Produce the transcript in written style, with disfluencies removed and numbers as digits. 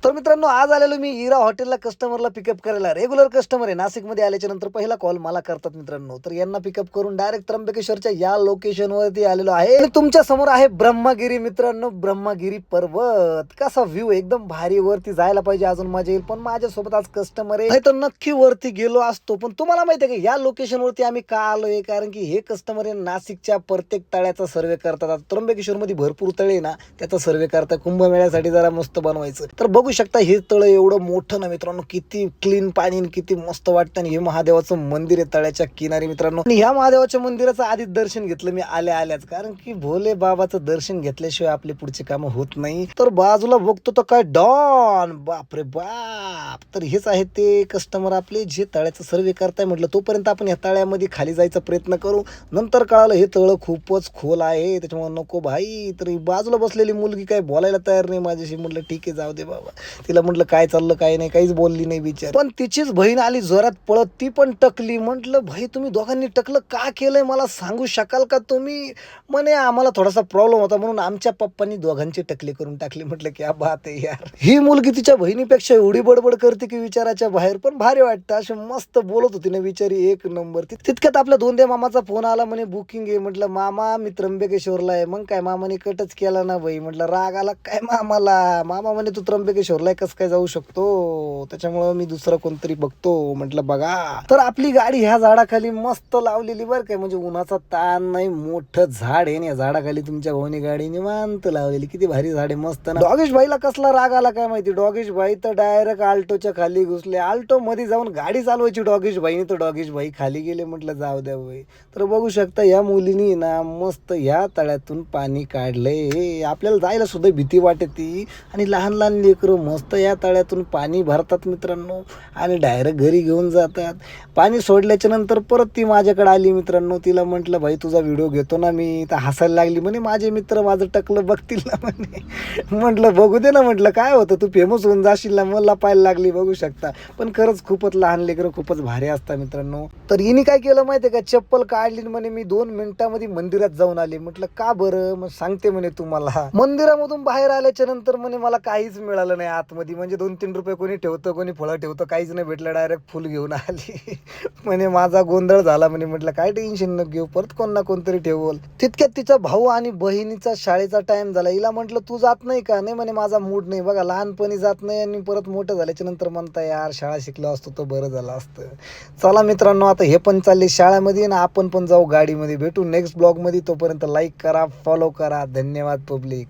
तर मित्रांनो आज आलेलो मी इरा हॉटेलला कस्टमरला पिकअप करायला. रेग्युलर कस्टमर आहे. नाशिकमध्ये आल्याच्या नंतर पहिला कॉल मला करतात मित्रांनो. तर यांना पिकअप करून डायरेक्ट त्र्यंबकेश्वरच्या या लोकेशनवरती आलेलो आहे. आणि तुमच्या समोर आहे ब्रह्मगिरी मित्रांनो, ब्रह्मगिरी पर्वत. कसा व्ह्यू एकदम भारी. वरती जायला पाहिजे अजून मजा येईल, पण माझ्यासोबत आज कस्टमर आहे. तर नक्की वरती गेलो असतो, पण तुम्हाला माहिती आहे का या लोकेशनवरती आम्ही का आलोय? कारण की हे कस्टमर आहे नाशिकच्या प्रत्येक तळ्याचा सर्वे करतात. त्र्यंबकेश्वर मध्ये भरपूर तळे ना, त्याचा सर्वे करतात. कुंभमेळ्यासाठी जरा मस्त बनवायचं. तर बघू शकता हे तळ एवढं मोठं ना मित्रांनो, किती क्लीन पाणी आणि किती मस्त वाटतं. आणि हे महादेवाचं मंदिर आहे तळ्याच्या किनारी मित्रांनो. आणि ह्या महादेवाच्या मंदिराचं आधीच दर्शन घेतलं मी आल्याच, कारण की भोले बाबाचं दर्शन घेतल्याशिवाय आपले पुढचे काम होत नाही. तर बाजूला बघतो तर काय डॉन, बापरे बाप. तर हेच आहे ते कस्टमर आपले जे तळ्याचं सर्वे करताय. म्हटलं तोपर्यंत आपण या तळ्यामध्ये खाली जायचा प्रयत्न करू. नंतर कळालं हे तळ खूपच खोल आहे, त्याच्यामुळे नको भाई. तर बाजूला बसलेली मुलगी काय बोलायला तयार नाही माझ्याशी. म्हटलं ठीक आहे जाऊ दे बाबा. तिला म्हटलं काय चाललं काय नाही, काहीच बोलली नाही बिचार. पण तिचीच बहीण आली जोरात पळत, ती पण टकली. म्हटलं भाई तुम्ही दोघांनी टकलं का केलंय मला सांगू शकाल का तुम्ही? म्हणे आम्हाला थोडासा प्रॉब्लेम होता म्हणून आमच्या पप्पांनी दोघांची टकली करून टाकली. म्हटलं क्या बात आहे यार. ही मुलगी तिच्या बहिणीपेक्षा एवढी बडबड करते की विचाराच्या बाहेर, पण भारी वाटतं. अशी मस्त बोलत होती ना बिचारी, एक नंबर. तितक्यात आपल्या दोंदे मामाचा फोन आला, म्हणे बुकिंग आहे. म्हटलं मामा मी त्र्यंबकेश्वरला आहे. मग काय मामाने कटच केला ना बाई. म्हटलं राग आला काय मामाला? मामा म्हणे तू त्र्यंबकेश्वरला कस काय जाऊ शकतो, त्याच्यामुळं मी दुसरं कोणतरी बघतो. म्हटलं बघा. तर आपली गाडी ह्या झाडाखाली मस्त लावलेली बरं काय, म्हणजे उन्हाचा ताण नाही. मोठं झाड आहे ना, या झाडाखाली तुमच्या भाऊनी गाडी निवांत लावलेली. किती भारी झाड आहे, मस्त ना. डॉगेश भाईला कसला राग आला काय माहिती. डॉगेश भाई तर डायरेक्ट आल्टोच्या खाली घुसले. आल्टो मध्ये जाऊन गाडी चालवायची डॉगेश भाईने, तर डॉगेश भाई खाली गेले. म्हटलं जाऊ द्या भाई. तर बघू शकता या मुलीनी ना मस्त ह्या तळ्यातून पाणी काढलंय. आपल्याला जायला सुद्धा भीती वाटते. आणि लहान लहान लेकरं मस्त या तळ्यातून पाणी भरतात मित्रांनो, आणि डायरेक्ट घरी घेऊन जातात. पाणी सोडल्याच्या नंतर परत ती माझ्याकडे आली मित्रांनो. तिला म्हटलं भाई तुझा व्हिडिओ घेतो ना मी. तर हसायला लागली. म्हणे माझे मित्र माझं टकलं बघतील ना म्हणे. म्हटलं बघू दे ना. म्हटलं काय होतं, तू फेमस होऊन जाशील ना. मला पाहायला लागली. बघू शकता. पण खरंच खूपच लहान लेकरं खूपच भारी असतात मित्रांनो. तर हिने काय केलं माहितीये का, चप्पल काढली म्हणे मी 2 मिनिटांमध्ये मंदिरात जाऊन आले. म्हटलं का बरं? मग सांगते म्हणे तुम्हाला. मंदिरामधून बाहेर आल्याच्या नंतर म्हणे मला काहीच मिळालं नाही आतमध्ये. म्हणजे 2-3 रुपये कोणी ठेवतं, कोणी फळं ठेवतं, काहीच नाही भेटलं. डायरेक्ट फुल घेऊन आली. म्हणे माझा गोंधळ झाला म्हणे. म्हटलं काय टेन्शन न घेऊ, परत कोण ना कोणतरी ठेवल. तितक्यात तिचा भाऊ आणि बहिणीचा शाळेचा टाइम झाला. हिला म्हटलं तू जात नाही का? नाही म्हणे माझा मूड नाही. बघा लहानपणी जात नाही आणि परत मोठं झाल्याच्या नंतर म्हणता यार शाळा शिकलो असतो तर बरं झालं असतं. चला मित्रांनो, आता हे पण चालले शाळेमध्ये ना, आपण पण जाऊ गाडीमध्ये. भेटू नेक्स्ट ब्लॉग मध्ये. तोपर्यंत लाईक करा, फॉलो करा. धन्यवाद पब्लिक.